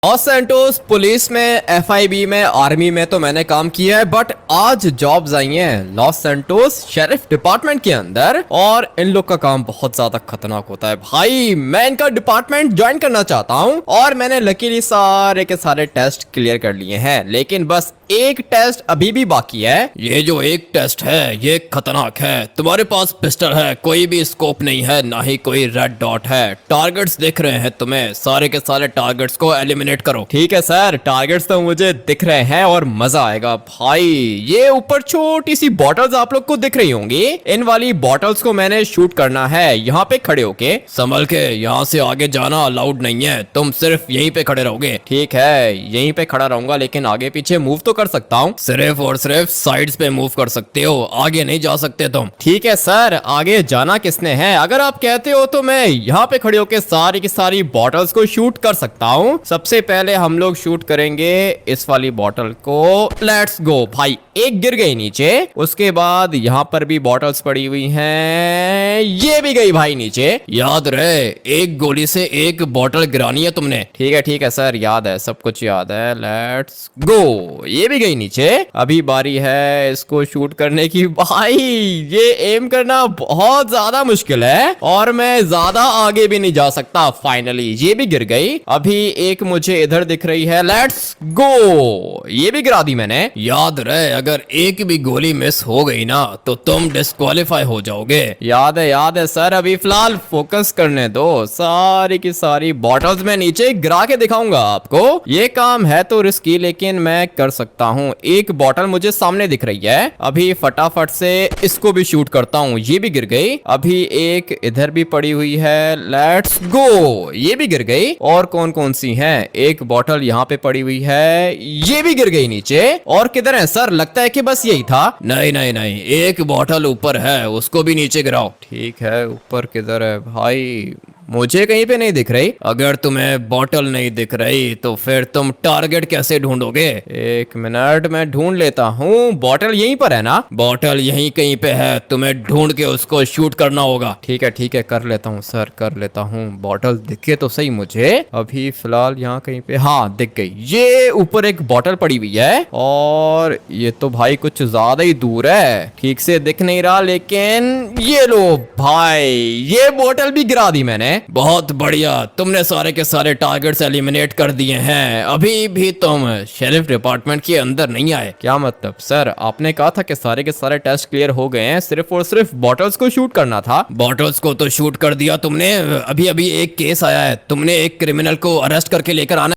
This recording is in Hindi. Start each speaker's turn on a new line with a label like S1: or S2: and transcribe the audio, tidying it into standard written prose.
S1: लॉस सैंटोस पुलिस में, एफआईबी में, आर्मी में तो मैंने काम किया है, बट आज जॉब्स आई हैं लॉस सैंटोस शेरिफ डिपार्टमेंट के अंदर। और इन लोग का काम बहुत ज्यादा खतरनाक होता है भाई। मैं इनका डिपार्टमेंट ज्वाइन करना चाहता हूं और मैंने लकीली सारे के सारे टेस्ट क्लियर कर लिए हैं, लेकिन बस एक टेस्ट अभी भी बाकी है।
S2: ये जो एक टेस्ट है ये खतरनाक है। तुम्हारे पास पिस्टल है, कोई भी स्कोप नहीं है, ना ही कोई रेड डॉट है। टारगेट्स दिख रहे हैं तुम्हें, सारे के सारे टारगेट्स को एलिमिनेट करो।
S1: ठीक है सर, टारगेट्स तो मुझे दिख रहे हैं और मजा आएगा भाई। ये ऊपर छोटी सी बॉटल्स आप लोग को दिख रही होंगी, इन वाली बॉटल्स को मैंने शूट करना है यहाँ पे खड़े होके।
S2: संभल के, यहाँ से आगे जाना अलाउड नहीं है, तुम सिर्फ यहीं पे खड़े रहोगे।
S1: ठीक है, यहीं पे खड़ा रहूंगा, लेकिन आगे पीछे मूव तो कर सकता हूँ।
S2: सिर्फ और सिर्फ साइड्स पे मूव कर सकते हो, आगे नहीं जा सकते तुम।
S1: ठीक है सर, आगे जाना किसने है? अगर आप कहते हो तो मैं यहाँ पे खड़े होके सारी की सारी बॉटल्स को शूट कर सकता हूँ। सबसे पहले हम लोग शूट करेंगे इस वाली बॉटल को। लेट्स गो भाई, एक गिर गई नीचे। उसके बाद यहाँ पर भी बॉटल्स पड़ी हुई हैं, ये भी गई भाई नीचे।
S2: याद रहे, एक गोली से एक बॉटल गिरानी है तुमने।
S1: ठीक है सर, याद है, सब कुछ याद है। लेट्स गो, ये भी गई नीचे। अभी बारी है इसको शूट करने की। भाई ये एम करना बहुत ज्यादा मुश्किल है और मैं ज्यादा आगे भी नहीं जा सकता। फाइनली ये भी गिर गई। अभी एक मुझे इधर दिख रही है। लेट्स गो, ये भी गिरा दी मैंने।
S2: याद रहे, अगर एक भी गोली मिस हो गई ना तो तुम डिस्क्वालीफाई हो जाओगे।
S1: याद है सर। अभी फिलहाल फोकस करने दो। सारी की सारी बॉटल्स में नीचे गिरा के दिखाऊंगा आपको। ये काम है तो रिस्की, लेकिन मैं कर सकता हूँ। एक बॉटल मुझे सामने दिख रही है, अभी फटाफट से इसको भी शूट करता हूँ। ये भी गिर गई। अभी एक इधर भी पड़ी हुई है। लेट्स गो, ये भी गिर गई। और कौन कौन सी हैं? एक बॉटल यहाँ पे पड़ी हुई है, ये भी गिर गई नीचे। और किधर है सर? लगता है कि बस यही था।
S2: नहीं नहीं नहीं, एक बॉटल ऊपर है, उसको भी नीचे गिराओ।
S1: ठीक है, ऊपर किधर है भाई? मुझे कहीं पे नहीं दिख रही।
S2: अगर तुम्हें बॉटल नहीं दिख रही तो फिर तुम टारगेट कैसे ढूंढोगे?
S1: एक मिनट, मैं ढूंढ लेता हूँ। बॉटल यहीं पर है ना?
S2: बॉटल यहीं कहीं पे है, तुम्हें ढूंढ के उसको शूट करना होगा।
S1: ठीक है, कर लेता हूँ सर, कर लेता हूँ। बॉटल दिखे तो सही मुझे। अभी फिलहाल यहाँ कहीं पे, हाँ दिख गई। ये ऊपर एक बॉटल पड़ी हुई है और ये तो भाई कुछ ज्यादा ही दूर है, ठीक से दिख नहीं रहा। लेकिन ये लो भाई, ये बॉटल भी गिरा दी मैंने।
S2: बहुत बढ़िया, तुमने सारे के सारे टारगेट्स एलिमिनेट कर दिए हैं। अभी भी तुम शेरिफ डिपार्टमेंट के अंदर नहीं आए।
S1: क्या मतलब सर? आपने कहा था कि सारे के सारे टेस्ट क्लियर हो गए हैं, सिर्फ और सिर्फ बॉटल्स को शूट करना था।
S2: बॉटल्स को तो शूट कर दिया तुमने। अभी अभी एक केस आया है, तुमने एक क्रिमिनल को अरेस्ट करके लेकर आना।